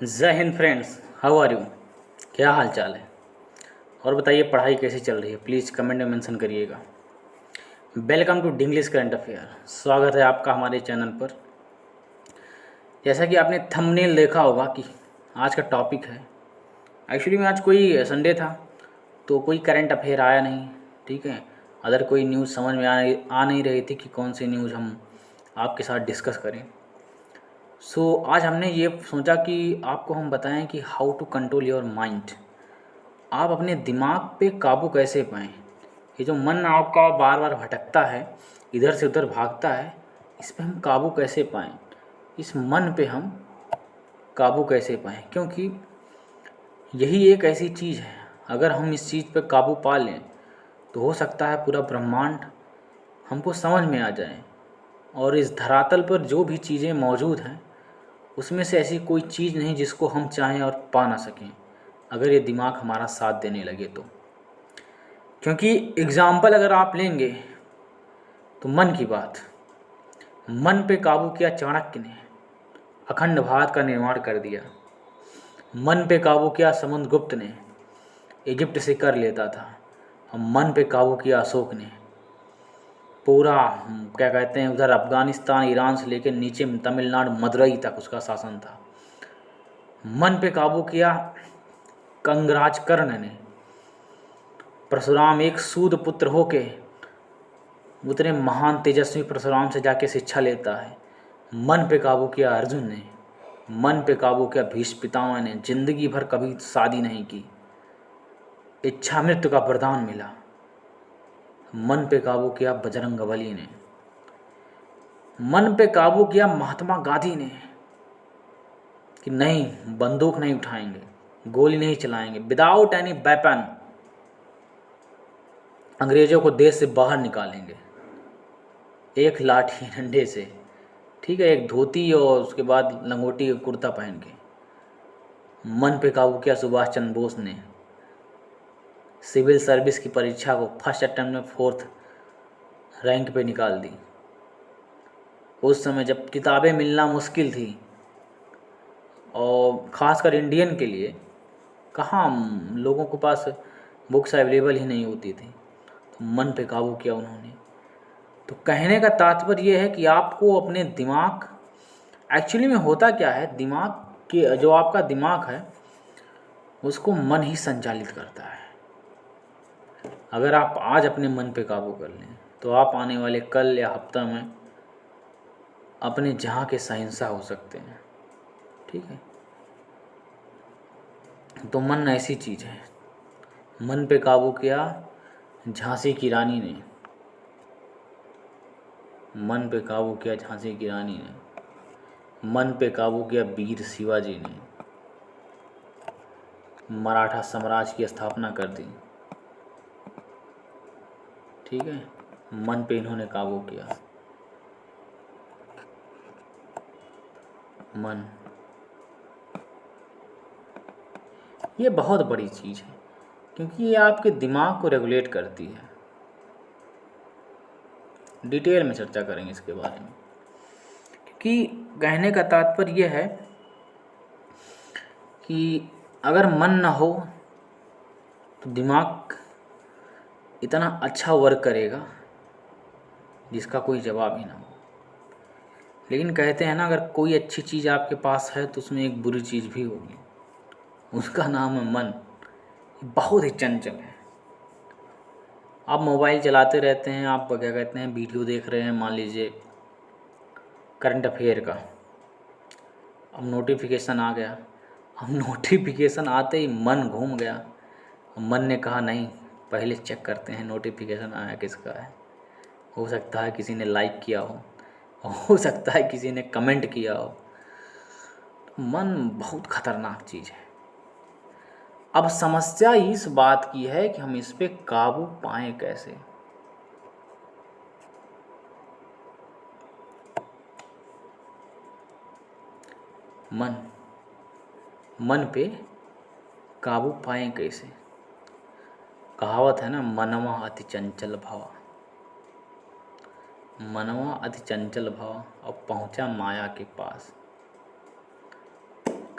जय Hind friends, how are you. क्या हाल चाल है और बताइए पढ़ाई कैसी चल रही है। प्लीज़ कमेंट में मेंशन करिएगा। Welcome to Dinglish current affair. स्वागत है आपका हमारे चैनल पर। जैसा कि आपने थंबनेल देखा होगा कि आज का टॉपिक है, एक्चुअली में आज कोई संडे था तो कोई करंट अफेयर आया नहीं। ठीक है, अदर कोई न्यूज़ समझ में आ नहीं रही थी कि कौन सी न्यूज़ हम आपके साथ डिस्कस करें। आज हमने ये सोचा कि आपको हम बताएं कि how to control your mind. आप अपने दिमाग पे काबू कैसे पाएं। ये जो मन आपका बार बार भटकता है, इधर से उधर भागता है, इस पे हम काबू कैसे पाएं। इस मन पे हम काबू कैसे पाएं, क्योंकि यही एक ऐसी चीज़ है, अगर हम इस चीज़ पे काबू पा लें तो हो सकता है पूरा ब्रह्मांड हमको समझ में आ जाए और इस धरातल पर जो भी चीज़ें मौजूद हैं उसमें से ऐसी कोई चीज़ नहीं जिसको हम चाहें और पा ना सकें, अगर ये दिमाग हमारा साथ देने लगे तो। क्योंकि एग्ज़ाम्पल अगर आप लेंगे तो मन की बात, मन पे काबू किया चाणक्य ने, अखंड भारत का निर्माण कर दिया। मन पे काबू किया समुद्रगुप्त ने, इजिप्ट से कर लेता था। और मन पे काबू किया अशोक ने, पूरा क्या कहते हैं उधर अफगानिस्तान ईरान से लेकर नीचे तमिलनाडु मदुरई तक उसका शासन था। मन पे काबू किया कंगराज कर्ण ने। परशुराम एक सूद पुत्र होके उतने महान तेजस्वी परशुराम से जाके शिक्षा लेता है। मन पे काबू किया अर्जुन ने। मन पे काबू किया भीष्म पितामह ने, जिंदगी भर कभी शादी नहीं की, इच्छा मृत्यु का वरदान मिला। मन पे काबू किया बजरंगबली ने। मन पे काबू किया महात्मा गांधी ने कि नहीं, बंदूक नहीं उठाएंगे, गोली नहीं चलाएंगे, विदाउट एनी वेपन अंग्रेजों को देश से बाहर निकालेंगे, एक लाठी डंडे से। ठीक है, एक धोती और उसके बाद लंगोटी कुर्ता पहन के। मन पे काबू किया सुभाष चंद्र बोस ने। सिविल सर्विस की परीक्षा को फर्स्ट अटेम्प्ट में 4th रैंक पे निकाल दी। उस समय जब किताबें मिलना मुश्किल थी और ख़ासकर इंडियन के लिए, कहाँ लोगों के पास बुक्स अवेलेबल ही नहीं होती थी, तो मन पे काबू किया उन्होंने। तो कहने का तात्पर्य यह है कि आपको अपने दिमाग, एक्चुअली में होता क्या है, दिमाग के जो आपका दिमाग है उसको मन ही संचालित करता है। अगर आप आज अपने मन पे काबू कर लें तो आप आने वाले कल या हफ्ता में अपने जहाँ के शहंशाह हो सकते हैं। ठीक है, तो मन ऐसी चीज़ है। मन पे काबू किया झांसी की रानी ने। मन पे काबू किया झांसी की रानी ने। मन पे काबू किया वीर शिवाजी ने, मराठा साम्राज्य की स्थापना कर दी। ठीक है, मन पे इन्होंने काबू किया। मन ये बहुत बड़ी चीज़ है, क्योंकि ये आपके दिमाग को रेगुलेट करती है। डिटेल में चर्चा करेंगे इसके बारे में, क्योंकि कहने का तात्पर्य यह है कि अगर मन ना हो तो दिमाग इतना अच्छा वर्क करेगा जिसका कोई जवाब ही ना हो। लेकिन कहते हैं ना, अगर कोई अच्छी चीज़ आपके पास है तो उसमें एक बुरी चीज़ भी होगी, उसका नाम है मन। बहुत ही चंचल है। आप मोबाइल चलाते रहते हैं, आप क्या कहते हैं वीडियो देख रहे हैं, मान लीजिए करंट अफेयर का, अब नोटिफिकेशन आ गया। अब नोटिफिकेशन आते ही मन घूम गया। मन ने कहा नहीं, पहले चेक करते हैं नोटिफिकेशन आया किसका है। हो सकता है किसी ने लाइक किया हो सकता है किसी ने कमेंट किया हो। तो मन बहुत खतरनाक चीज़ है। अब समस्या इस बात की है कि हम इस पे काबू पाएं कैसे। मन पे काबू पाएं कैसे। कहावत है ना, मनवा अति चंचल भवा। मनवा अति चंचल भवा और पहुंचा माया के पास।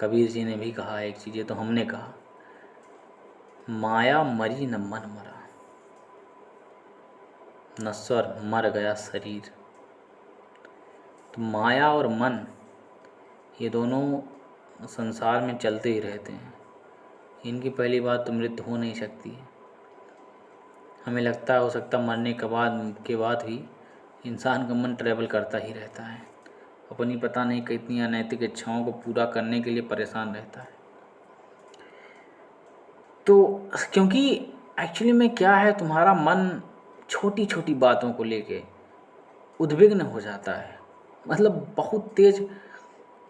कबीर जी ने भी कहा एक चीज़, ये तो हमने कहा, माया मरी न मन मरा, नश्वर मर गया शरीर। तो माया और मन ये दोनों संसार में चलते ही रहते हैं। इनकी पहली बात तो मृत्यु हो नहीं सकती है। हमें लगता है हो सकता मरने के बाद भी इंसान का मन ट्रैवल करता ही रहता है, अपनी पता नहीं कितनी अनैतिक इच्छाओं को पूरा करने के लिए परेशान रहता है। तो क्योंकि एक्चुअली में क्या है, तुम्हारा मन छोटी छोटी बातों को लेके उद्विग्न हो जाता है, मतलब बहुत तेज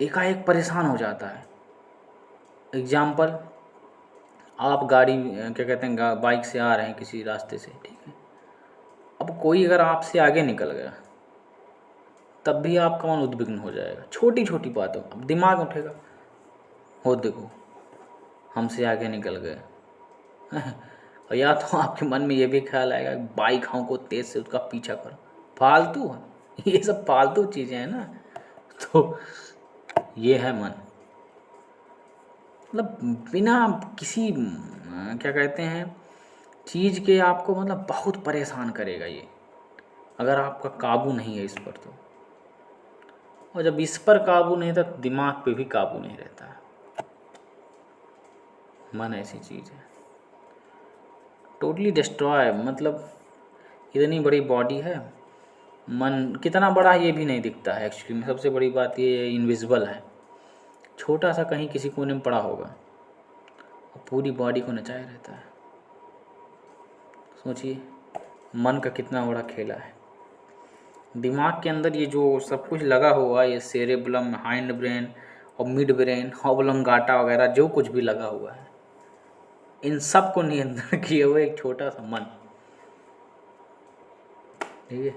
एकाएक परेशान हो जाता है। एग्जाम्पल, आप गाड़ी क्या कहते हैं बाइक से आ रहे हैं किसी रास्ते से, ठीक है। अब कोई अगर आपसे आगे निकल गया तब भी आपका मन उद्विग्न हो जाएगा, छोटी छोटी बातों। अब दिमाग उठेगा, हो देखो हमसे आगे निकल गए और या तो आपके मन में ये भी ख्याल आएगा बाइक हमको तेज से उसका पीछा करो। फालतू है ये सब, फालतू चीज़ें हैं ना। तो ये है मन, मतलब बिना किसी क्या कहते हैं चीज़ के आपको मतलब बहुत परेशान करेगा ये, अगर आपका काबू नहीं है इस पर तो। और जब इस पर काबू नहीं था तो दिमाग पे भी काबू नहीं रहता है। मन ऐसी चीज़ है, टोटली डिस्ट्रॉय, मतलब इतनी बड़ी बॉडी है, मन कितना बड़ा ये भी नहीं दिखता है एक्चुअली में। सबसे बड़ी बात ये इनविजिबल है, छोटा सा कहीं किसी कोने में पड़ा होगा और पूरी बॉडी को नचाए रहता है। सोचिए मन का कितना बड़ा खेला है। दिमाग के अंदर ये जो सब कुछ लगा हुआ है, ये सेरेब्रम, हाइंड ब्रेन और मिड ब्रेन, ऑब्लोंगाटा वगैरह जो कुछ भी लगा हुआ है, इन सब को नियंत्रण किए हुए एक छोटा सा मन, ठीक है,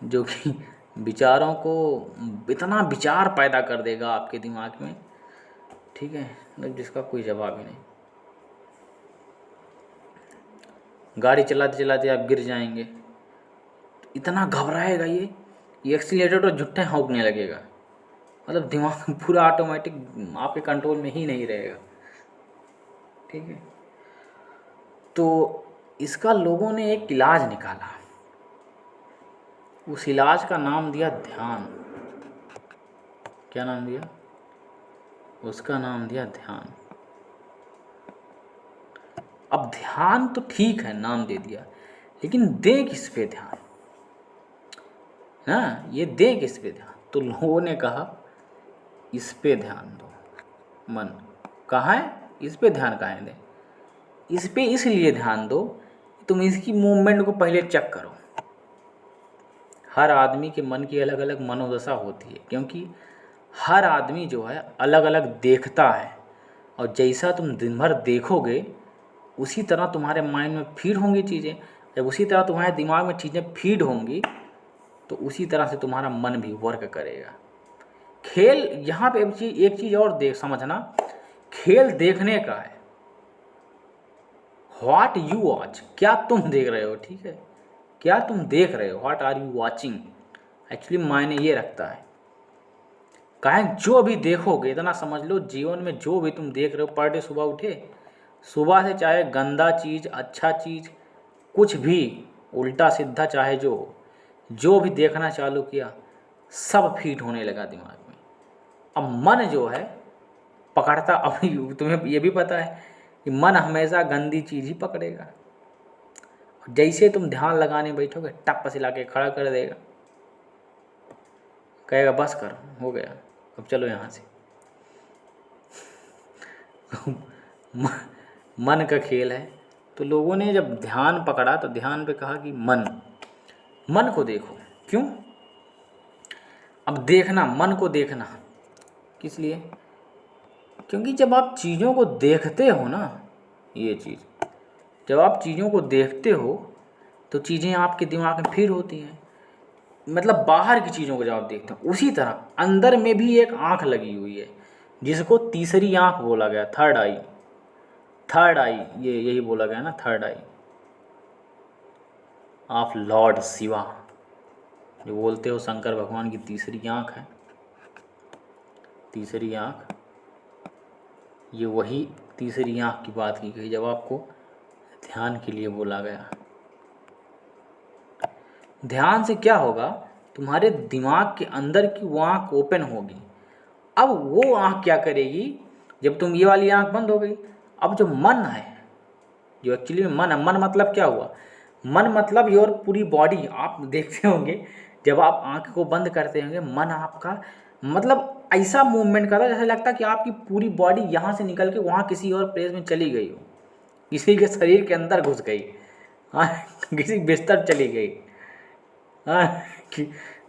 जो कि विचारों को इतना विचार पैदा कर देगा आपके दिमाग में, ठीक है, मतलब जिसका कोई जवाब ही नहीं। गाड़ी चलाते चलाते आप गिर जाएंगे, इतना घबराएगा ये एक्सीलेटर तो झुट्टे हाँकने लगेगा, मतलब दिमाग पूरा ऑटोमेटिक आपके कंट्रोल में ही नहीं रहेगा, ठीक है। तो इसका लोगों ने एक इलाज निकाला, उस इलाज का नाम दिया ध्यान। क्या नाम दिया? उसका नाम दिया ध्यान। अब ध्यान तो ठीक है, नाम दे दिया, लेकिन दे किस पे ध्यान? हाँ, ये दे किस पे ध्यान? तो लोगों ने कहा इस पे ध्यान दो। मन कहाँ है, इस पे ध्यान कहाँ है? दे इस पे इसलिए ध्यान दो तुम इसकी मूवमेंट को पहले चेक करो। हर आदमी के मन की अलग अलग मनोदशा होती है, क्योंकि हर आदमी जो है अलग अलग देखता है, और जैसा तुम दिन भर देखोगे उसी तरह तुम्हारे माइंड में फीड होंगी चीज़ें। जब उसी तरह तुम्हारे दिमाग में चीज़ें फीड होंगी तो उसी तरह से तुम्हारा मन भी वर्क करेगा। खेल यहाँ पे एक चीज़ और देख समझना, खेल देखने का है। व्हाट यू वॉच, क्या तुम देख रहे हो, ठीक है, क्या तुम देख रहे हो, what are you watching, actually मायने ये रखता है। कहें जो भी देखोगे, इतना समझ लो जीवन में जो भी तुम देख रहे हो, पर डे सुबह उठे, सुबह से चाहे गंदा चीज़ अच्छा चीज़ कुछ भी उल्टा सीधा चाहे जो भी देखना चालू किया सब फीट होने लगा दिमाग में। अब मन जो है पकड़ता, अब तुम्हें ये भी पता है कि मन हमेशा गंदी चीज़ ही पकड़ेगा। जैसे तुम ध्यान लगाने बैठोगे टप से ला के खड़ा कर देगा, कहेगा बस कर, हो गया, अब चलो यहाँ से। मन का खेल है। तो लोगों ने जब ध्यान पकड़ा तो ध्यान पे कहा कि मन को देखो। क्यों? अब देखना, मन को देखना किस लिए? क्योंकि जब आप चीज़ों को देखते हो ना, ये चीज़ जब आप चीज़ों को देखते हो तो चीज़ें आपके दिमाग में फिर होती हैं। मतलब बाहर की चीज़ों को जब आप देखते हो, उसी तरह अंदर में भी एक आँख लगी हुई है जिसको तीसरी आँख बोला गया, थर्ड आई, ये यही बोला गया ना, third I of Lord Shiva, जो बोलते हो शंकर भगवान की तीसरी आँख है। तीसरी आँख, ये वही तीसरी आँख की बात की गई जब आपको ध्यान के लिए बोला गया। ध्यान से क्या होगा, तुम्हारे दिमाग के अंदर की वो आँख ओपन होगी। अब वो आँख क्या करेगी, जब तुम ये वाली आँख बंद हो गई, अब जो मन है, जो एक्चुअली में मन है, मन मतलब क्या हुआ, मन मतलब योर पूरी बॉडी। आप देखते होंगे जब आप आँख को बंद करते होंगे, मन आपका मतलब ऐसा मूवमेंट करता है जैसे लगता है कि आपकी पूरी बॉडी यहाँ से निकल के वहाँ किसी और प्लेस में चली गई हो, किसी के शरीर के अंदर घुस गई, हाँ, किसी बिस्तर चली गई, हाँ,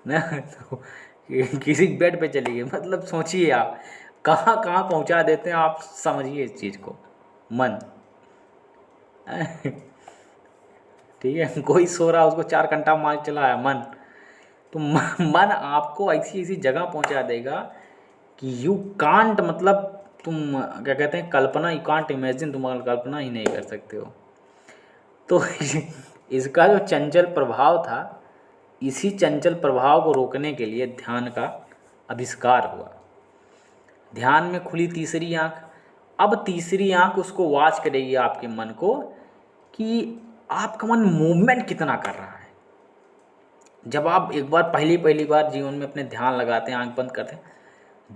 ना तो किसी बेड पे चली गई। मतलब सोचिए आप कहाँ कहाँ पहुँचा देते हैं, आप समझिए इस चीज़ को। मन, ठीक है, कोई सो रहा उसको 4 घंटा मार चला है मन, तो मन आपको ऐसी ऐसी जगह पहुंचा देगा कि यू कांट, मतलब तुम क्या कहते हैं, कल्पना, यू कांट इमेजिन, तुम कल्पना ही नहीं कर सकते हो। तो इसका जो चंचल प्रभाव था, इसी चंचल प्रभाव को रोकने के लिए ध्यान का आविष्कार हुआ। ध्यान में खुली तीसरी आँख, अब तीसरी आँख उसको वॉच करेगी आपके मन को कि आपका मन मूवमेंट कितना कर रहा है। जब आप एक बार पहली बार जीवन में अपने ध्यान लगाते हैं, आंख बंद करते हैं,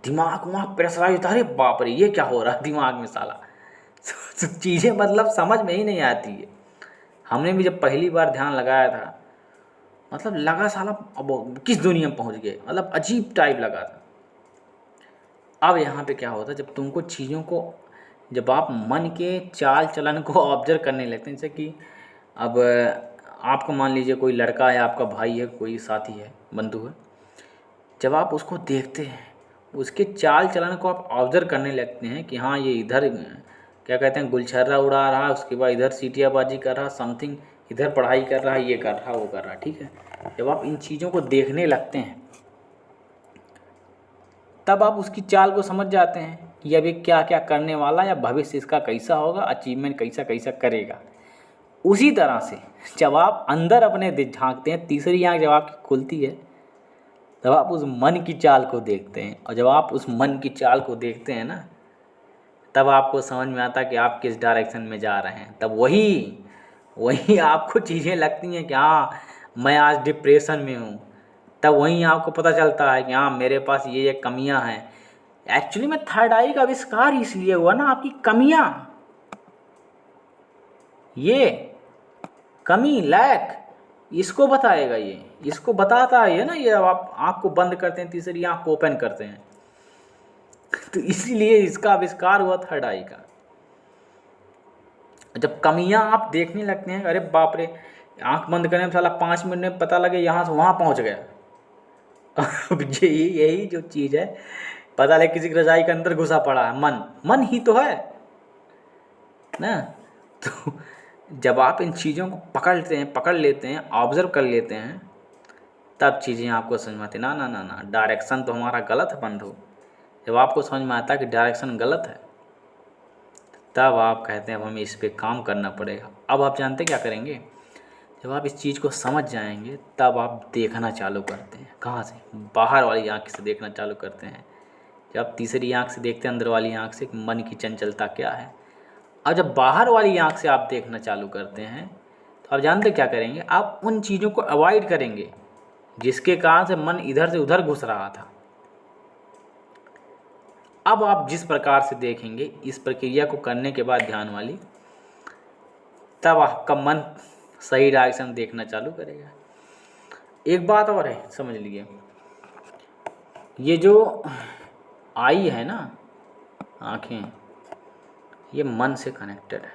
दिमाग वहाँ प्रेशराइज होता है, अरे बाप रे ये क्या हो रहा है दिमाग में साला। चीज़ें मतलब समझ में ही नहीं आती है। हमने भी जब पहली बार ध्यान लगाया था, मतलब लगा साला अब किस दुनिया में पहुँच गए, मतलब अजीब टाइप लगा था। अब यहाँ पे क्या होता है, जब तुमको चीज़ों को, जब आप मन के चाल चलन को ऑब्जर्व करने लगते हैं, जैसे कि अब आपको मान लीजिए कोई लड़का है, आपका भाई है, कोई साथी है, बंधु है, जब आप उसको देखते हैं, उसके चाल चलन को आप ऑब्जर्व करने लगते हैं कि हाँ ये इधर क्या कहते हैं गुलछर्रा उड़ा रहा है, उसके बाद इधर सीटियाबाजी कर रहा, समथिंग इधर पढ़ाई कर रहा, ये कर रहा, वो कर रहा, ठीक है। जब आप इन चीज़ों को देखने लगते हैं, तब आप उसकी चाल को समझ जाते हैं कि अब ये क्या क्या करने वाला, या भविष्य इसका कैसा होगा, अचीवमेंट कैसा कैसा करेगा। उसी तरह से जब आप अंदर अपने झांकते हैं, तीसरी आँख जब आपकी खुलती है, तब आप उस मन की चाल को देखते हैं, और जब आप उस मन की चाल को देखते हैं ना, तब आपको समझ में आता है कि आप किस डायरेक्शन में जा रहे हैं। तब वही वही आपको चीज़ें लगती हैं कि हाँ मैं आज डिप्रेशन में हूँ, तब वहीं आपको पता चलता है कि हाँ मेरे पास ये कमियां हैं। एक्चुअली में थर्ड आई का आविष्कार इसलिए हुआ ना, आपकी कमियां, ये कमी, लैक, इसको बताएगा, ये इसको बताता है ना। ये आप आँख को बंद करते हैं, तीसरी आँख को ओपन करते हैं, तो इसीलिए इसका आविष्कार हुआ थर्ड आई का। जब कमियां आप देखने लगते हैं, अरे बाप रे, आँख बंद करने में साला 5 मिनट में पता लगे यहाँ से वहाँ पहुँच गया। अब यही जो चीज़ है, पता लगे किसी की रजाई के अंदर घुसा पड़ा है, मन ही तो है ना। तो जब आप इन चीज़ों को पकड़ लेते हैं, ऑब्जर्व कर लेते हैं, तब चीज़ें आपको समझ में आती ना ना ना ना डायरेक्शन तो हमारा गलत है बंधु। जब आपको समझ में आता है कि डायरेक्शन गलत है, तब आप कहते हैं अब हमें इस पे काम करना पड़ेगा। अब आप जानते क्या करेंगे, जब आप इस चीज़ को समझ जाएंगे, तब आप देखना चालू करते हैं। कहाँ से? बाहर वाली आँख से देखना चालू करते हैं। जब आप तीसरी आँख से देखते हैं, अंदर वाली आँख से, मन की चंचलता क्या है। और जब बाहर वाली आँख से आप देखना चालू करते हैं, तो आप जानते क्या करेंगे, आप उन चीज़ों को अवॉइड करेंगे जिसके कारण से मन इधर से उधर घुस रहा था। अब आप जिस प्रकार से देखेंगे इस प्रक्रिया को करने के बाद ध्यान वाली, तब आपका मन सही डायरेक्शन देखना चालू करेगा। एक बात और है, समझ लीजिए, ये जो आई है ना आँखें, ये मन से कनेक्टेड है।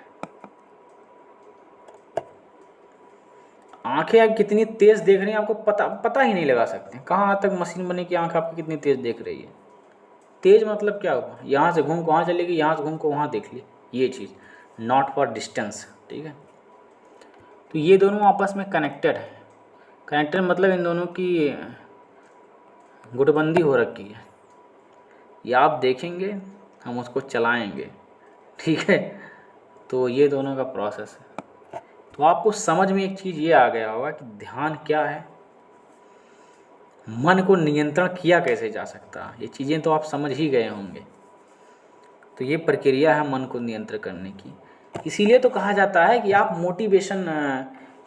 आंखें आप कितनी तेज देख रही हैं आपको पता ही नहीं लगा सकते। कहाँ तक मशीन बने की आंख आपकी कितनी तेज देख रही है। तेज मतलब क्या हुआ, यहाँ से घूम को वहाँ चलेगी, यहाँ से घूम को वहाँ देख ली, ये चीज़ नॉट फॉर डिस्टेंस, ठीक है। तो ये दोनों आपस में कनेक्टेड है। कनेक्टेड मतलब इन दोनों की गुटबंदी हो रखी है। ये आप देखेंगे, हम उसको चलाएंगे, ठीक है। तो ये दोनों का प्रोसेस है। तो आपको समझ में एक चीज़ ये आ गया होगा कि ध्यान क्या है मन को नियंत्रण किया कैसे जा सकता है, ये चीज़ें तो आप समझ ही गए होंगे। तो ये प्रक्रिया है मन को नियंत्रण करने की। इसीलिए तो कहा जाता है कि आप मोटिवेशन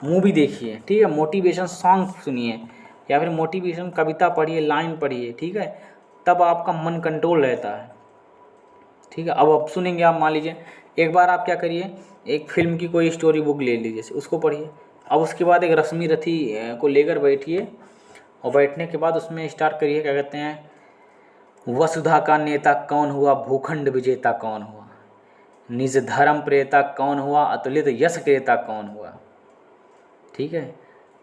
मूवी देखिए, ठीक है, मोटिवेशन सॉन्ग सुनिए, या फिर मोटिवेशन कविता पढ़िए, लाइन पढ़िए, ठीक है, तब आपका मन कंट्रोल रहता है। ठीक है, अब आप सुनेंगे, आप मान लीजिए एक बार आप क्या करिए, एक फिल्म की कोई स्टोरी बुक ले लीजिए, उसको पढ़िए। अब उसके बाद एक रश्मि रथी को लेकर बैठिए, और बैठने के बाद उसमें स्टार्ट करिए, क्या कहते हैं, वसुधा का नेता कौन हुआ, भूखंड विजेता कौन हुआ, निज धर्म प्रेता कौन हुआ, अतुलित यश क्रेता कौन हुआ। ठीक है,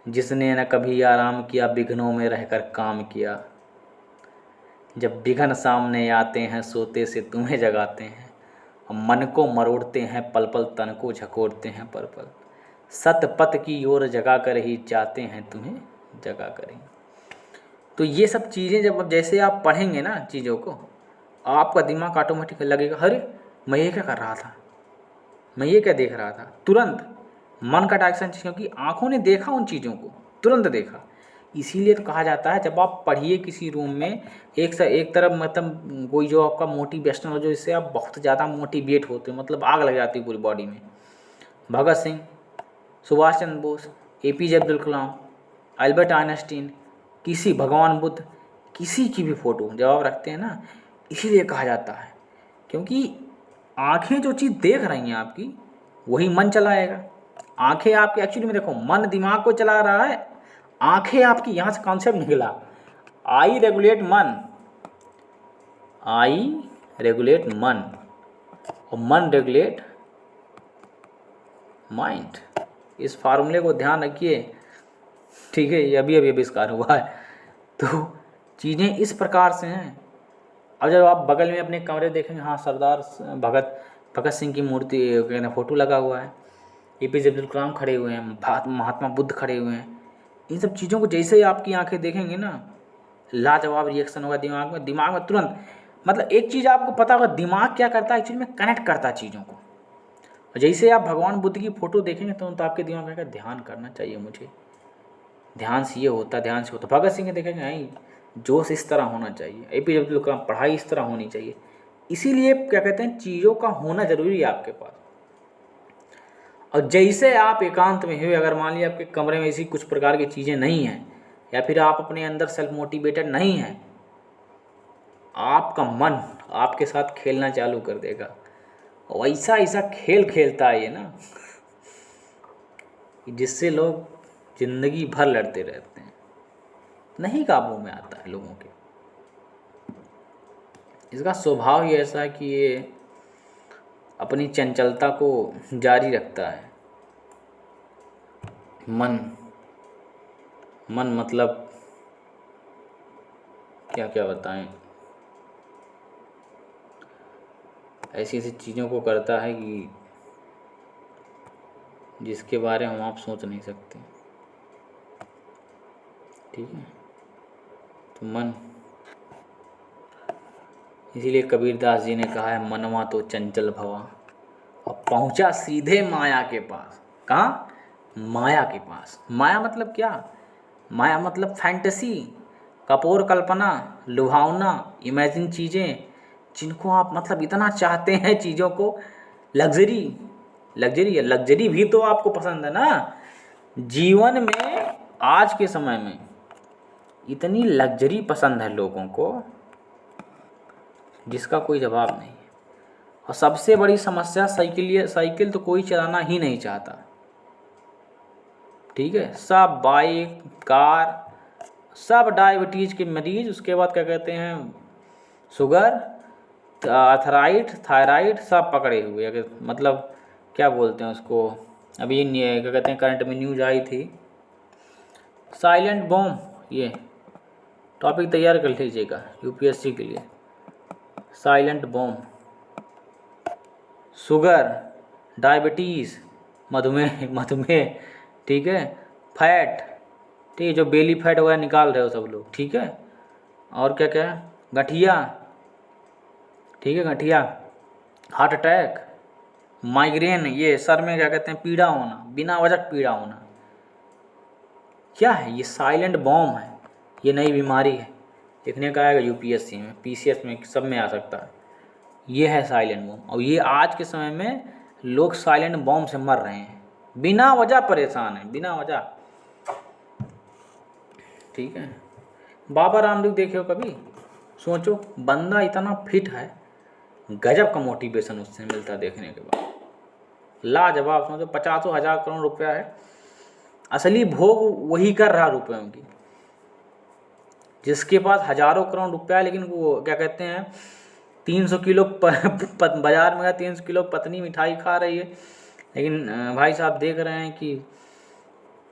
जिसने न कभी आराम किया, विघ्नों में रहकर काम किया, जब विघ्न सामने आते हैं, सोते से तुम्हें जगाते हैं, मन को मरोड़ते हैं पल पल, तन को झकोड़ते हैं पल पल, सत पथ की ओर जगा कर ही चाहते हैं तुम्हें जगा कर ही। तो ये सब चीज़ें जब जैसे आप पढ़ेंगे ना चीज़ों को, आपका दिमाग ऑटोमेटिक लगेगा, अरे मैं ये क्या कर रहा था, मैं ये क्या देख रहा था, तुरंत मन का डायरेक्शन, क्योंकि आँखों ने देखा उन चीज़ों को, तुरंत देखा। इसीलिए तो कहा जाता है जब आप पढ़िए किसी रूम में, एक तरफ मतलब कोई जो आपका मोटिवेशनल हो, जो इससे आप बहुत ज़्यादा मोटिवेट होते हो, मतलब आग लग जाती है पूरी बॉडी में। Bhagat Singh, Subhash Chandra Bose, APJ Abdul Kalam, Albert Einstein, किसी भगवान बुद्ध, किसी की भी फ़ोटो जब आप रखते हैं ना, इसीलिए कहा जाता है, क्योंकि आँखें जो चीज़ देख रही हैं आपकी, वही मन चलाएगा। आँखें आपकी एक्चुअली में देखो, मन दिमाग को चला रहा है, आँखें आपकी, यहाँ से कॉन्सेप्ट निकला, आई रेगुलेट मन, आई रेगुलेट मन, और मन रेगुलेट माइंड। इस फार्मूले को ध्यान रखिए, ठीक है, ये अभी अभी आविष्कार हुआ है। तो चीज़ें इस प्रकार से हैं। अब जब आप बगल में अपने कमरे देखेंगे, हाँ सरदार भगत सिंह की मूर्ति, फ़ोटो लगा हुआ है, APJ अब्दुल कलाम खड़े हुए हैं, महात्मा बुद्ध खड़े हुए हैं। इन सब चीज़ों को जैसे ही आपकी आंखें देखेंगे ना, लाजवाब रिएक्शन होगा दिमाग में तुरंत। मतलब एक चीज़ आपको पता होगा, दिमाग क्या करता है, एक्चुअली में कनेक्ट करता है चीज़ों को। और जैसे आप भगवान बुद्ध की फ़ोटो देखेंगे तो आपके दिमाग में आएगा, ध्यान करना चाहिए मुझे, ध्यान से ये होता, ध्यान से होता। भगत सिंह देखेंगे, नहीं, जोश इस तरह होना चाहिए, APJ अब्दुल कलाम, पढ़ाई इस तरह होनी चाहिए। इसीलिए क्या कहते हैं, चीज़ों का होना ज़रूरी है आपके पास। और जैसे आप एकांत में हुए, अगर मान लीजिए आपके कमरे में ऐसी कुछ प्रकार की चीज़ें नहीं हैं, या फिर आप अपने अंदर सेल्फ मोटिवेटेड नहीं हैं, आपका मन आपके साथ खेलना चालू कर देगा। और ऐसा ऐसा खेल खेलता है ये ना, जिससे लोग जिंदगी भर लड़ते रहते हैं, नहीं काबू में आता है लोगों के। इसका स्वभाव ही ऐसा है कि ये अपनी चंचलता को जारी रखता है। मन मतलब क्या क्या बताएं, ऐसी ऐसी चीज़ों को करता है कि जिसके बारे में हम आप सोच नहीं सकते। ठीक है, तो मन, इसीलिए कबीरदास जी ने कहा है, मनवा तो चंचल भवा, और पहुंचा सीधे माया के पास। कहाँ? माया के पास। माया मतलब क्या? माया मतलब फैंटेसी, कपोर कल्पना, लुभावना, इमेजिन चीज़ें जिनको आप मतलब इतना चाहते हैं, चीज़ों को, लग्जरी है, लग्जरी भी तो आपको पसंद है ना। जीवन में आज के समय में इतनी लग्जरी पसंद है लोगों को जिसका कोई जवाब नहीं है। और सबसे बड़ी समस्या साइकिल तो कोई चलाना ही नहीं चाहता। ठीक है, सब बाइक, कार, सब डायबिटीज़ के मरीज, उसके बाद क्या कहते हैं, शुगर, थायराइड सब पकड़े हुए। अगर मतलब क्या बोलते हैं उसको, अभी क्या कहते हैं, करंट में न्यूज आई थी, साइलेंट बॉम्ब, ये टॉपिक तैयार कर लीजिएगा UPSC के लिए। साइलेंट बॉम्ब, शुगर, डायबिटीज़, मधुमेह, ठीक है, फैट, ठीक है, जो बेली फैट वगैरह निकाल रहे हो सब लोग, ठीक है, और क्या क्या, गठिया, ठीक है, गठिया, हार्ट अटैक, माइग्रेन, ये सर में क्या कहते हैं, पीड़ा होना, बिना वजह पीड़ा होना, क्या है ये? साइलेंट बॉम्ब है। ये नई बीमारी है, लिखने का आएगा यूपीएससी में, पीसीएस में, सब में आ सकता है। ये है साइलेंट बॉम्ब। और ये आज के समय में लोग साइलेंट बॉम्ब से मर रहे हैं, बिना वजह परेशान है, बिना वजह। ठीक है, बाबा रामदेव देखे हो कभी? सोचो, बंदा इतना फिट है, गजब का मोटिवेशन उससे मिलता है देखने के बाद, लाजवाब। समझो 50,000 करोड़ रुपया है, असली भोग वही कर रहा रुपयों की। जिसके पास हजारों करोड़ रुपया है, लेकिन वो क्या कहते हैं, 300 किलो बाजार में 300 किलो पतनी मिठाई खा रही है, लेकिन भाई साहब देख रहे हैं कि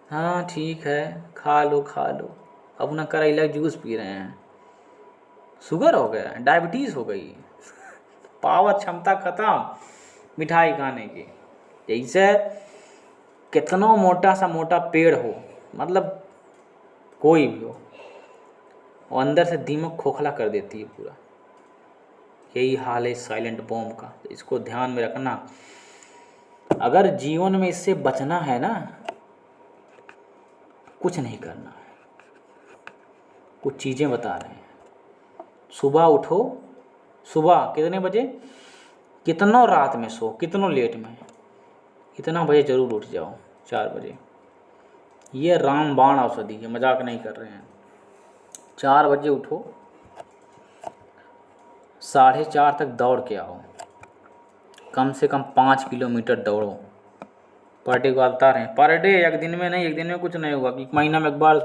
हाँ ठीक है, खा लो खा लो, अपना करेला जूस पी रहे हैं। शुगर हो गया, डायबिटीज़ हो गई, पावर क्षमता खत्म मिठाई खाने की। जैसे कितना मोटा सा मोटा पेड़ हो, मतलब कोई भी हो, और अंदर से दीमक खोखला कर देती है पूरा। यही हाल है साइलेंट बॉम्ब का, इसको ध्यान में रखना। अगर जीवन में इससे बचना है ना, कुछ नहीं करना है। कुछ चीज़ें बता रहे हैं। सुबह उठो, सुबह कितने बजे, कितनों रात में सो, कितनों लेट में, इतना बजे ज़रूर उठ जाओ, 4 बजे। ये रामबाण औषधि है, मजाक नहीं कर रहे हैं। 4 बजे उठो, 4:30 तक दौड़ के आओ, कम से कम 5 किलोमीटर दौड़ो। पर डे को बता रहे हैं, पर डे, एक दिन में नहीं, एक दिन में कुछ नहीं होगा कि महीना में एक बार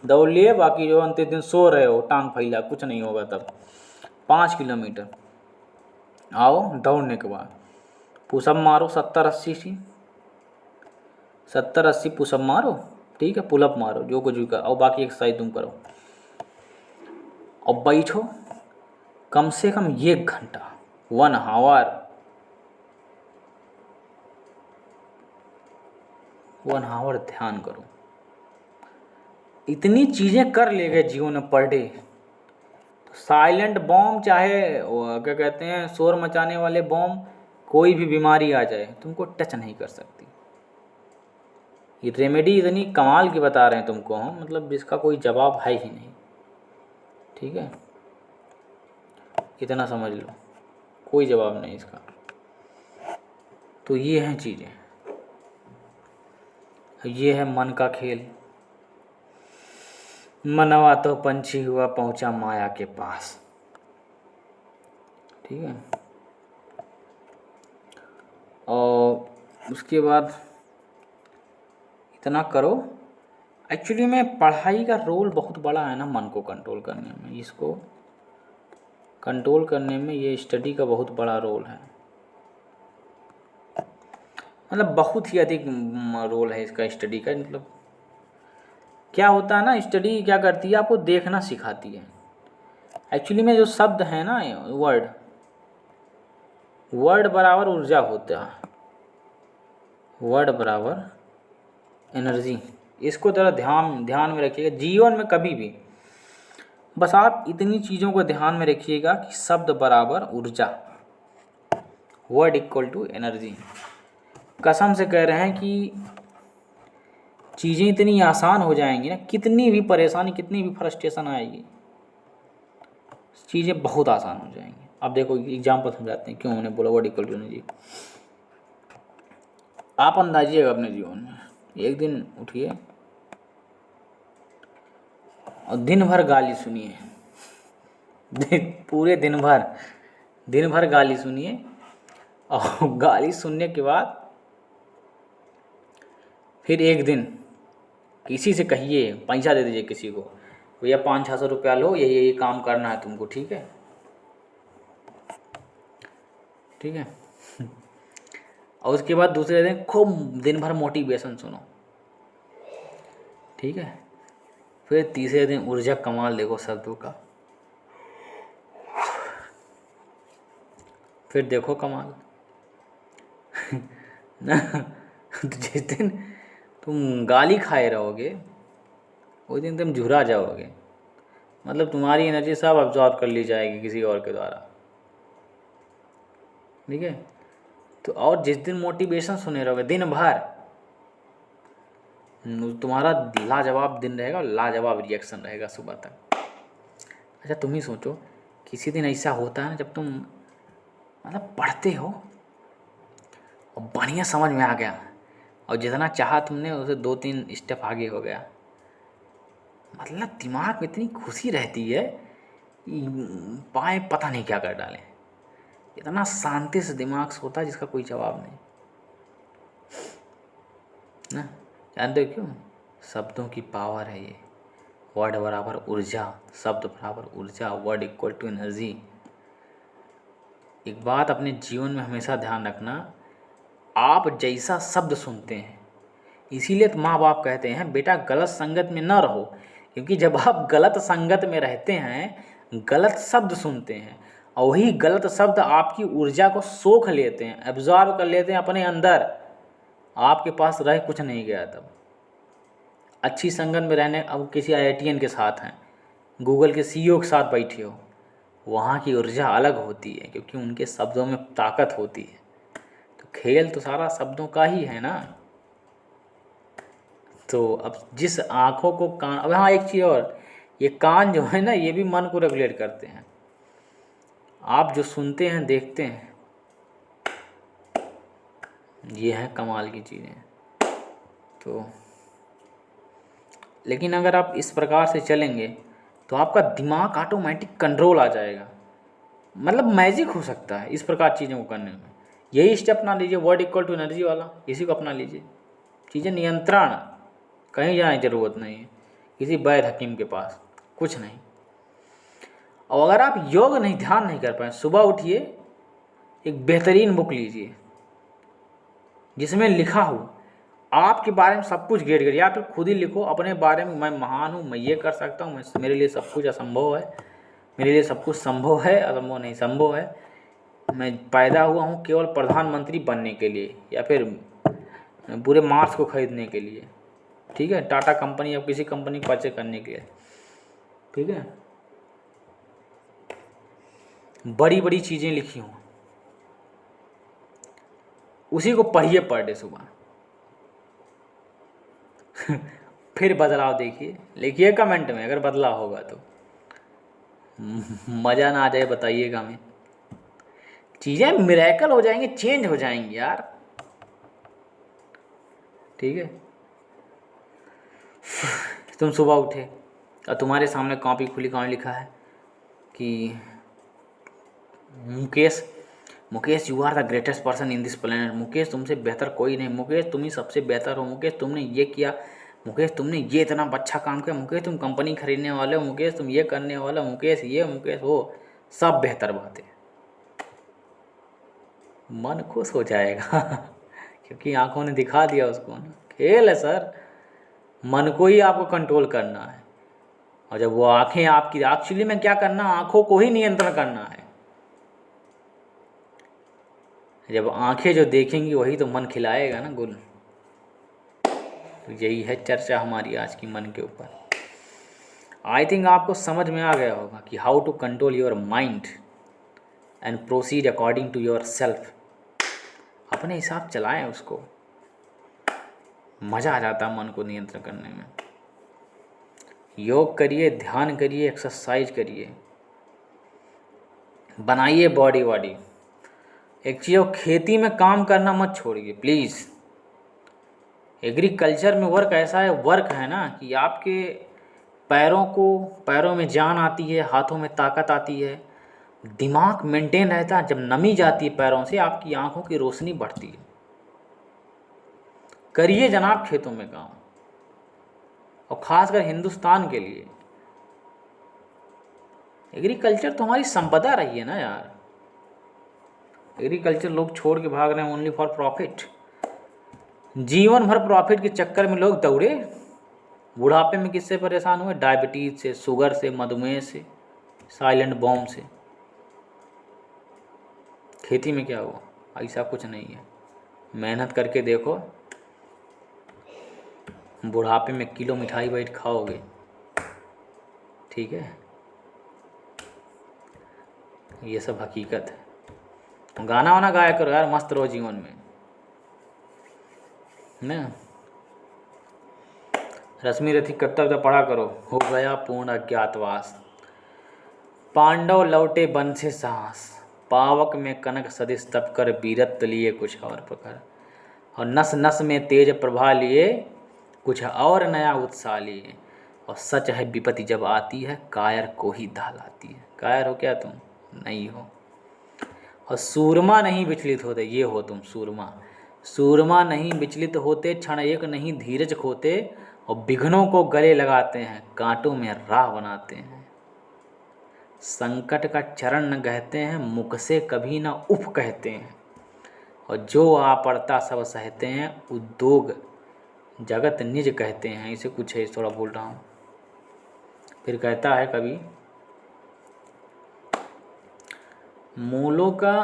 दौड़ लिए, बाकी जो अंतिम दिन सो रहे हो टांग फैला, कुछ नहीं होगा तब। 5 किलोमीटर आओ, दौड़ने के बाद पुशअप मारो 70-80 सी, 70-80 पुशअप मारो, ठीक है, पुलअप मारो, जो कुछ भी कर, और बाकी एक्सरसाइज तुम करो। और बैठो कम से कम 1 घंटा, 1 आवर, 1 आवर ध्यान करो। इतनी चीज़ें कर लेंगे जीवन में पर डे, तो साइलेंट बॉम्ब, चाहे क्या कहते हैं, शोर मचाने वाले बॉम्ब, कोई भी बीमारी आ जाए तुमको टच नहीं कर सकती। ये रेमेडी इतनी कमाल की बता रहे हैं तुमको हम, मतलब जिसका कोई जवाब है ही नहीं। ठीक है, इतना समझ लो, कोई जवाब नहीं इसका। तो ये हैं चीज़ें, ये है मन का खेल। मनवा तो पंछी हुआ, पहुंचा माया के पास। ठीक है, और उसके बाद इतना करो। एक्चुअली में पढ़ाई का रोल बहुत बड़ा है ना मन को कंट्रोल करने में, इसको कंट्रोल करने में ये स्टडी का बहुत बड़ा रोल है, मतलब बहुत ही अधिक रोल है इसका स्टडी का। मतलब क्या होता है ना, स्टडी क्या करती है, आपको देखना सिखाती है। एक्चुअली में जो शब्द है ना, वर्ड, वर्ड बराबर ऊर्जा होता है, वर्ड बराबर एनर्जी। इसको ज़रा ध्यान में रखिएगा जीवन में कभी भी। बस आप इतनी चीज़ों को ध्यान में रखिएगा कि शब्द बराबर ऊर्जा, वर्ड इक्वल टू एनर्जी। कसम से कह रहे हैं कि चीज़ें इतनी आसान हो जाएंगी ना, कितनी भी परेशानी, कितनी भी फ्रस्ट्रेशन आएगी, चीज़ें बहुत आसान हो जाएंगी। अब देखो एग्जाम्पल समझाते हैं क्यों हमने बोला वर्ड इक्वल टू एनर्जी। आप अंदाजिएगा अपने जीवन में, एक दिन उठिए और दिन भर गाली सुनिए, पूरे दिन भर गाली सुनिए, और गाली सुनने के बाद फिर एक दिन किसी से कहिए, पैसा दे दीजिए किसी को, भैया 500-600 रुपया लो, ये काम करना है तुमको, ठीक है, ठीक है। और उसके बाद दूसरे दिन खूब दिन भर मोटिवेशन सुनो, ठीक है। फिर तीसरे दिन ऊर्जा कमाल देखो शब्दों का, फिर देखो कमाल। ना, जिस दिन तुम गाली खाए रहोगे उस दिन तुम झुरा जाओगे, मतलब तुम्हारी एनर्जी सब अब्जॉर्ब कर ली जाएगी किसी और के द्वारा, ठीक है। तो और जिस दिन मोटिवेशन सुने रहोगे दिन भर, तुम्हारा लाजवाब दिन रहेगा, लाजवाब रिएक्शन रहेगा सुबह तक। अच्छा तुम ही सोचो, किसी दिन ऐसा होता है ना जब तुम मतलब पढ़ते हो और बढ़िया समझ में आ गया, और जितना चाहा तुमने उसे 2-3 स्टेप आगे हो गया, मतलब दिमाग में इतनी खुशी रहती है कि पाए पता नहीं क्या कर डालें। इतना शांति से दिमाग सोता है जिसका कोई जवाब नहीं ना। जानते हो क्यों? शब्दों की पावर है ये। वर्ड बराबर ऊर्जा, शब्द बराबर ऊर्जा, वर्ड इक्वल टू एनर्जी। एक बात अपने जीवन में हमेशा ध्यान रखना, आप जैसा शब्द सुनते हैं, इसीलिए तो माँ बाप कहते हैं बेटा गलत संगत में न रहो, क्योंकि जब आप गलत संगत में रहते हैं, गलत शब्द सुनते हैं, और वही गलत शब्द आपकी ऊर्जा को सोख लेते हैं, एब्जॉर्ब कर लेते हैं अपने अंदर, आपके पास रह कुछ नहीं गया। तब अच्छी संगत में रहने, अब किसी IITian के साथ हैं, गूगल के CEO के साथ बैठे हो, वहाँ की ऊर्जा अलग होती है, क्योंकि उनके शब्दों में ताकत होती है। तो खेल तो सारा शब्दों का ही है ना। तो अब जिस आँखों को कान, अब हाँ एक चीज़ और, ये कान जो है ना ये भी मन को रेगुलेट करते हैं। आप जो सुनते हैं देखते हैं, ये हैं कमाल की चीज़ें। तो लेकिन अगर आप इस प्रकार से चलेंगे तो आपका दिमाग ऑटोमेटिक कंट्रोल आ जाएगा, मतलब मैजिक हो सकता है इस प्रकार चीज़ों को करने में। यही स्टेप अपना लीजिए, वर्ड इक्वल टू एनर्जी वाला, इसी को अपना लीजिए। चीज़ें नियंत्रण, कहीं जाने की ज़रूरत नहीं है किसी वैद्य हकीम के पास, कुछ नहीं। और अगर आप योग नहीं, ध्यान नहीं कर पाए, सुबह उठिए, एक बेहतरीन बुक लीजिए जिसमें लिखा हो आपके बारे में सब कुछ गेट करिए। या फिर खुद ही लिखो अपने बारे में, मैं महान हूँ, मैं ये कर सकता हूँ, मेरे लिए सब कुछ असंभव है, मेरे लिए सब कुछ संभव है, असंभव नहीं संभव है, मैं पैदा हुआ हूँ केवल प्रधानमंत्री बनने के लिए, या फिर पूरे मार्स को खरीदने के लिए, ठीक है, टाटा कंपनी या किसी कंपनी को परचेज करने के लिए, ठीक है, बड़ी बड़ी चीज़ें लिखी हों, उसी को पढ़िए पर डे सुबह। फिर बदलाव देखिए, लिखिए कमेंट में अगर बदलाव होगा तो। मज़ा ना आ जाए बताइएगा हमें, चीज़ें मिरेकल हो जाएंगी, चेंज हो जाएंगी यार, ठीक है। तुम सुबह उठे और तुम्हारे सामने कॉपी खुली, कहाँ लिखा है कि Mukesh, Mukesh you are the greatest person in this planet, Mukesh तुमसे बेहतर कोई नहीं, मुकेश तुम ही सबसे बेहतर हो, मुकेश तुमने ये किया, मुकेश तुमने ये इतना अच्छा काम किया, मुकेश तुम कंपनी खरीदने वाले हो, मुकेश तुम ये करने वाले हो, मुकेश ये, मुकेश वो, सब बेहतर बातें। मन खुश हो जाएगा क्योंकि आंखों ने दिखा दिया उसको ना, खेल है सर, मन को ही आपको कंट्रोल करना है। और जब वो आंखें आपकी, एक्चुअली में क्या करना, आंखों को ही नियंत्रण करना है। जब आंखें जो देखेंगी वही तो मन खिलाएगा ना गुल। तो यही है चर्चा हमारी आज की मन के ऊपर। आई थिंक आपको समझ में आ गया होगा कि how to control your mind and proceed according to your self. अपने हिसाब चलाएं उसको, मज़ा आ जाता है मन को नियंत्रण करने में। योग करिए, ध्यान करिए, एक्सरसाइज करिए, बनाइए बॉडी वॉडी। एक चीज़, खेती में काम करना मत छोड़िए प्लीज़। एग्रीकल्चर में वर्क ऐसा है, वर्क है ना कि आपके पैरों में जान आती है, हाथों में ताकत आती है, दिमाग मेंटेन रहता है। जब नमी जाती है पैरों से, आपकी आंखों की रोशनी बढ़ती है। करिए जनाब खेतों में काम, और ख़ासकर हिंदुस्तान के लिए एग्रीकल्चर तो हमारी संपदा रही है ना यार। एग्रीकल्चर लोग छोड़ के भाग रहे हैं ओनली फॉर प्रॉफिट। जीवन भर प्रॉफिट के चक्कर में लोग दौड़े, बुढ़ापे में किससे परेशान हुए, डायबिटीज़ से, शुगर से, मधुमेह से, साइलेंट बॉम्ब से। खेती में क्या हुआ, ऐसा कुछ नहीं है। मेहनत करके देखो, बुढ़ापे में किलो मिठाई बैठ खाओगे, ठीक है, ये सब हकीकत है। गाना वाना गाया करो यार, मस्त रहो जीवन में ना। रश्मि रथी कर्तव्य पढ़ा करो। हो गया पूर्ण अज्ञातवास, पांडव लौटे वन से साहस, पावक में कनक सदिश तप कर वीरत्व लिए कुछ और प्रकार, और नस नस में तेज प्रभा लिए कुछ और नया उत्साह लिए। और सच है विपत्ति जब आती है कायर को ही दहलाती है। कायर हो क्या तुम? नहीं हो। और सूरमा नहीं विचलित होते, ये हो तुम सूरमा। सूरमा नहीं विचलित होते, क्षण एक नहीं धीरज खोते, और विघ्नों को गले लगाते हैं, कांटों में राह बनाते हैं। संकट का चरण न गहते हैं, मुख से कभी ना उफ कहते हैं, और जो आ पड़ता सब सहते हैं, उद्योग जगत निज कहते हैं। इसे कुछ है, थोड़ा बोल रहा हूँ। फिर कहता है कभी, मूलों का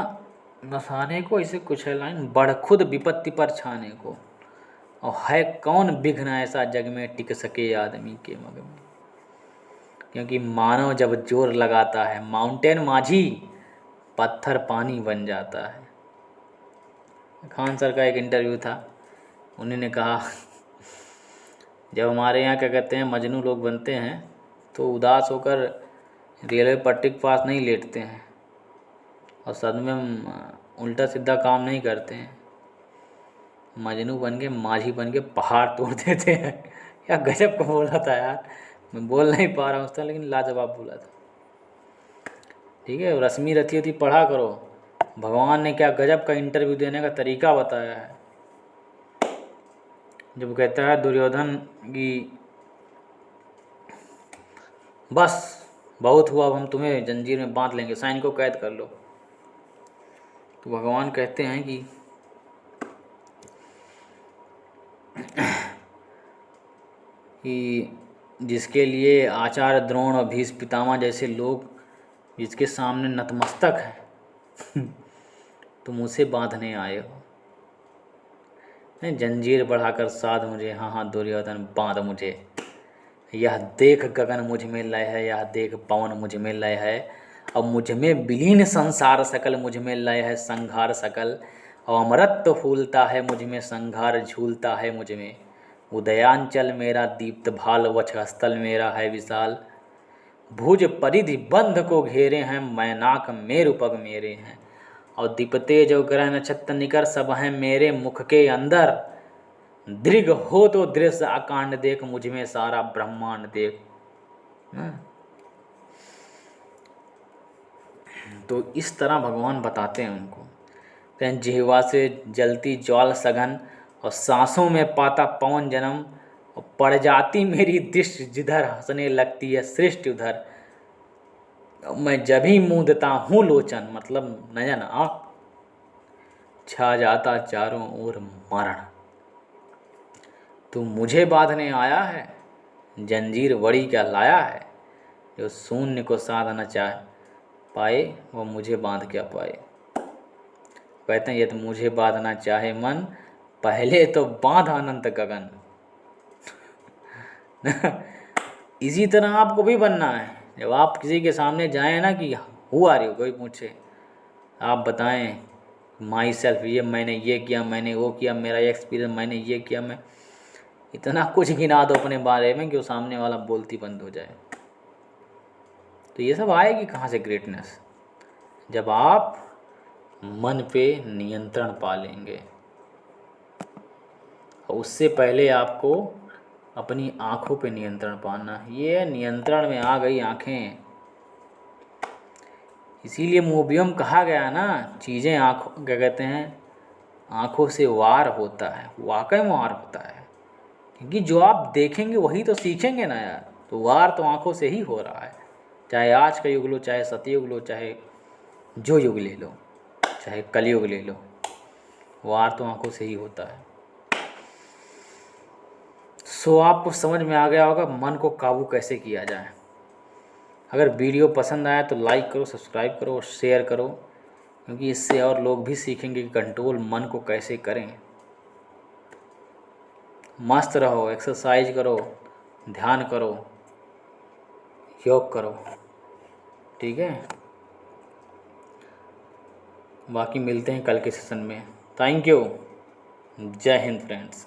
बसाने को, इसे कुछ है लाइन, बढ़ खुद विपत्ति पर छाने को, और है कौन विघ्न ऐसा जग में टिक सके आदमी के मग में। क्योंकि मानव जब जोर लगाता है, माउंटेन माझी पत्थर पानी बन जाता है। खान सर का एक इंटरव्यू था, उन्होंने कहा जब हमारे यहाँ क्या कहते हैं मजनू लोग बनते हैं तो उदास होकर रेलवे पट्टी के पास नहीं लेटते हैं, और सदमे में उल्टा सीधा काम नहीं करते हैं। मजनू बन के, माझी बन के पहाड़ तोड़ देते हैं। क्या गजब को बोला था यार, मैं बोल नहीं पा रहा हूँ उसका, लेकिन लाजवाब बोला था। ठीक है, रश्मि रथी होती पढ़ा करो। भगवान ने क्या गजब का इंटरव्यू देने का तरीका बताया है। जब कहता है दुर्योधन की बस बहुत हुआ, अब हम तुम्हें जंजीर में बांध लेंगे, सैनिक को कैद कर लो, तो भगवान कहते हैं कि जिसके लिए आचार्य द्रोण और भीष्म पितामह जैसे लोग जिसके सामने नतमस्तक हैं तुम उसे बांधने आए हो। नहीं, जंजीर बढ़ाकर साध मुझे, हाँ हाँ दुर्योधन बांध मुझे। यह देख गगन मुझ में लय है, यह देख पवन मुझ में लय है, अब मुझ में विलीन संसार सकल, मुझ में लय है संघार सकल, और अमरत्व फूलता है मुझ में, संघार झूलता है मुझ में। उदयांचल मेरा दीप्त भाल, वक्षस्थल मेरा है विशाल, भुज परिधि बंध को घेरे हैं, मैनाक मेरु पग मेरे हैं, और दीपते जो ग्रह नक्षत्र निकर, सब हैं मेरे मुख के अंदर। दृग हो तो दृश्य अकांड देख, मुझ में सारा ब्रह्मांड देख। तो इस तरह भगवान बताते हैं उनको। कहते जिह्वा से जलती ज्वाल सघन, और सांसों में पाता पवन जन्म, और पड़ जाती मेरी दृष्टि जिधर, हंसने लगती है सृष्टि उधर। मैं जब ही मूंदता हूँ लोचन, मतलब नयन आँख, छा जाता चारों ओर मरण। तू मुझे बांधने आया है, जंजीर बड़ी क्या लाया है, जो शून्य को साध न चाहे पाए, वो मुझे बांध क्या पाए। कहते हैं ये तो मुझे बांधना चाहे मन, पहले तो बांध अनंत गगन। इसी तरह आपको भी बनना है। जब आप किसी के सामने जाएं ना कि हुआ रही हो, कोई पूछे, आप बताएं माई सेल्फ, ये मैंने ये किया, मैंने वो किया, मेरा एक्सपीरियंस, मैंने ये किया, मैं इतना कुछ गिना दो अपने बारे में कि वो सामने वाला बोलती बंद हो जाए। तो ये सब आएगी कहाँ से ग्रेटनेस? जब आप मन पे नियंत्रण पा लेंगे। और उससे पहले आपको अपनी आँखों पे नियंत्रण पाना है। ये नियंत्रण में आ गई आँखें, इसीलिए मूवियम कहा गया ना, चीज़ें आँखों, क्या कहते हैं, आँखों से वार होता है। वाकई में वार होता है, क्योंकि जो आप देखेंगे वही तो सीखेंगे ना यार। तो वार तो आँखों से ही हो रहा है, चाहे आज का युग लो, चाहे सतयुग लो, चाहे जो युग ले लो, चाहे कलयुग ले लो, वार तो आँखों से ही होता है। सो आपको समझ में आ गया होगा मन को काबू कैसे किया जाए। अगर वीडियो पसंद आया तो लाइक करो, सब्सक्राइब करो और शेयर करो, क्योंकि इससे और लोग भी सीखेंगे कि कंट्रोल मन को कैसे करें। मस्त रहो, एक्सरसाइज करो, ध्यान करो, योग करो, ठीक है। बाकी मिलते हैं कल के सेशन में। Thank you. जय हिंद फ्रेंड्स।